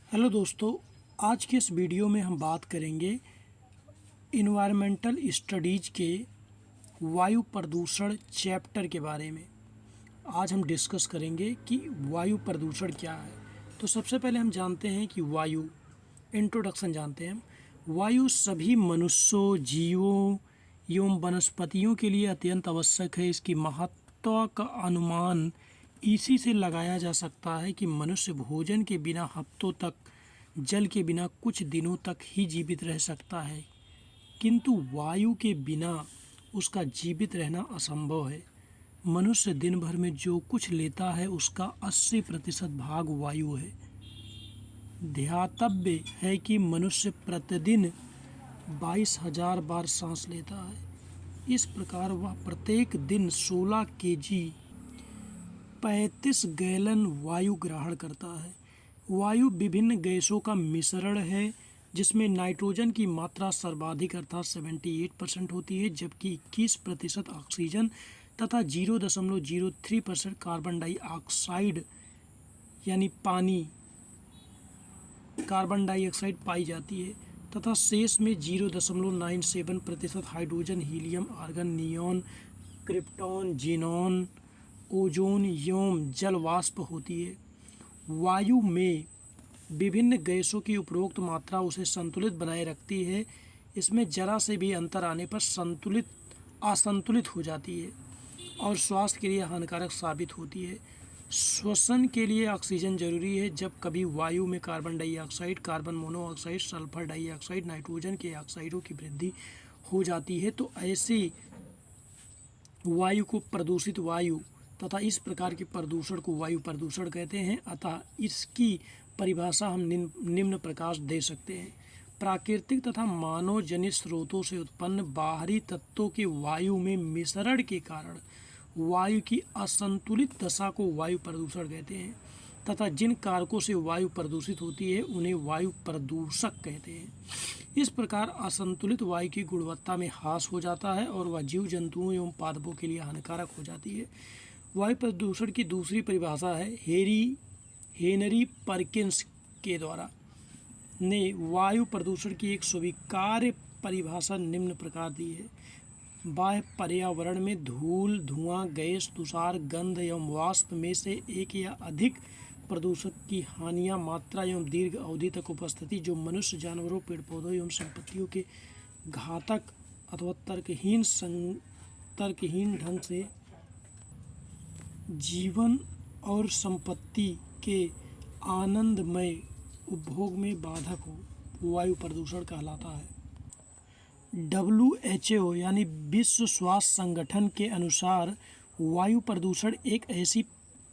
Hello दोस्तों, आज के इस वीडियो में हम बात करेंगे इन्वायरमेंटल स्टडीज़ के वायु प्रदूषण चैप्टर के बारे में। आज हम डिस्कस करेंगे कि वायु प्रदूषण क्या है। तो सबसे पहले हम जानते हैं कि वायु, इंट्रोडक्शन जानते हैं हम। वायु सभी मनुष्यों, जीवों एवं वनस्पतियों के लिए अत्यंत आवश्यक है। इसकी महत्ता का अनुमान इसी से लगाया जा सकता है कि मनुष्य भोजन के बिना हफ्तों तक, जल के बिना कुछ दिनों तक ही जीवित रह सकता है, किंतु वायु के बिना उसका जीवित रहना असंभव है। मनुष्य दिन भर में जो कुछ लेता है उसका 80% भाग वायु है। ध्यातव्य है कि मनुष्य प्रतिदिन 22,000 बार सांस लेता है। इस प्रकार वह प्रत्येक दिन 16 kg 35 गैलन वायु ग्रहण करता है। वायु विभिन्न गैसों का मिश्रण है, जिसमें नाइट्रोजन की मात्रा सर्वाधिक अर्थात 78% होती है, जबकि 21% ऑक्सीजन तथा 0.03% कार्बन डाइऑक्साइड यानी कार्बन डाइऑक्साइड पाई जाती है, तथा शेष में 0.97% hydrogen, helium, argon, neon, krypton, xenon, ozone एवं जल वाष्प होती है। वायु में विभिन्न गैसों की उपरोक्त मात्रा उसे संतुलित बनाए रखती है। इसमें जरा से भी अंतर आने पर असंतुलित हो जाती है और स्वास्थ्य के लिए हानिकारक साबित होती है। श्वसन के लिए ऑक्सीजन जरूरी है। जब कभी वायु में carbon dioxide, carbon monoxide, sulphur dioxide, nitrogen के ऑक्साइडों की वृद्धि हो जाती है तो ऐसी वायु को प्रदूषित वायु तथा इस प्रकार के प्रदूषण को वायु प्रदूषण कहते हैं। अतः इसकी परिभाषा हम निम्न प्रकार दे सकते हैं। प्राकृतिक तथा मानव जनित स्रोतों से उत्पन्न बाहरी तत्वों के वायु में मिश्रण के कारण वायु की असंतुलित दशा को वायु प्रदूषण कहते हैं, तथा जिन कारकों से वायु प्रदूषित होती है उन्हें वायु प्रदूषक कहते हैं। इस प्रकार असंतुलित वायु की गुणवत्ता में ह्रास हो जाता है और वह जीव जंतुओं एवं पादपों के लिए हानिकारक हो जाती है। वायु प्रदूषण की दूसरी परिभाषा है हेनरी पर्किंस के द्वारा ने वायु प्रदूषण की एक स्वीकार्य परिभाषा निम्न प्रकार दी है। बाह्य पर्यावरण में धूल, धुआं, गैस, तुषार, गंध एवं वाष्प में से एक या अधिक प्रदूषक की हानिया मात्रा एवं दीर्घ अवधि तक उपस्थिति जो मनुष्य, जानवरों, पेड़ पौधों एवं संपत्तियों के घातक अथवा तर्कहीन ढंग से जीवन और संपत्ति के आनंदमय उपभोग में बाधक हो, वायु प्रदूषण कहलाता है। WHO यानी विश्व स्वास्थ्य संगठन के अनुसार वायु प्रदूषण एक ऐसी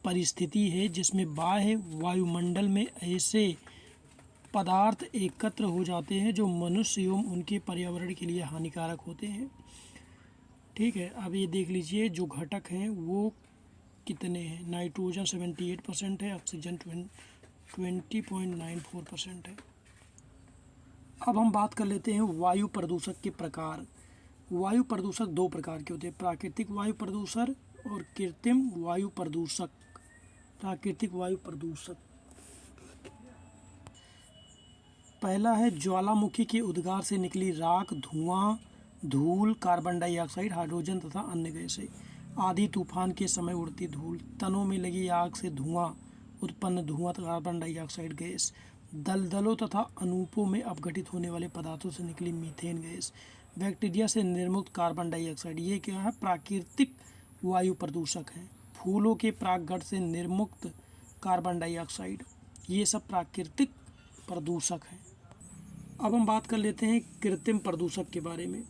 परिस्थिति है जिसमें बाह्य वायुमंडल में ऐसे पदार्थ एकत्र हो जाते हैं जो मनुष्य एवं उनके पर्यावरण के लिए हानिकारक होते हैं। ठीक है, अब ये देख लीजिए जो घटक हैं वो कितने हैं। नाइट्रोजन 78% है, ऑक्सीजन 20.94% है। अब हम बात कर लेते हैं वायु प्रदूषक के प्रकार। वायु प्रदूषक दो प्रकार के होते हैं, प्राकृतिक वायु प्रदूषण और कृत्रिम वायु प्रदूषक। प्राकृतिक वायु प्रदूषक पहला है ज्वालामुखी के उद्गार से निकली राख, धुआं, धूल, कार्बन डाइऑक्साइड, हाइड्रोजन तथा अन्य गैसें। आधी तूफान के समय उड़ती धूल, तनों में लगी आग से उत्पन्न धुआं, कार्बन डाइऑक्साइड गैस, दलदलों तथा अनूपों में अपघटित होने वाले पदार्थों से निकली मीथेन गैस, बैक्टीरिया से निर्मुक्त कार्बन डाइऑक्साइड। ये क्या है? प्राकृतिक वायु प्रदूषक हैं। फूलों के परागण से निर्मुक्त कार्बन डाइऑक्साइड, ये सब प्राकृतिक प्रदूषक हैं। अब हम बात कर लेते हैं कृत्रिम प्रदूषक के बारे में।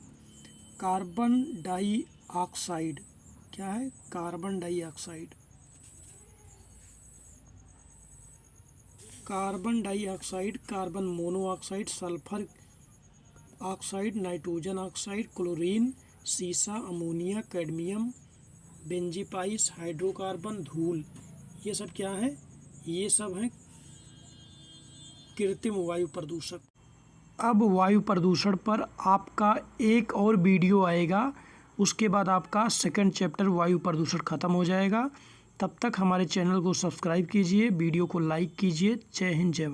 कार्बन डाइऑक्साइड क्या है? Carbon dioxide, carbon dioxide, carbon monoxide, sulphur oxide, nitrogen oxide, chlorine, सीसा, अमोनिया, कैडमियम, बेंजीपाइस, हाइड्रोकार्बन, धूल, ये सब क्या है? ये सब हैं कृत्रिम वायु प्रदूषक। अब वायु प्रदूषण पर आपका एक और वीडियो आएगा, उसके बाद आपका सेकंड चैप्टर वायु प्रदूषण ख़त्म हो जाएगा। तब तक हमारे चैनल को सब्सक्राइब कीजिए, वीडियो को लाइक कीजिए। जय हिंद, जय भारत।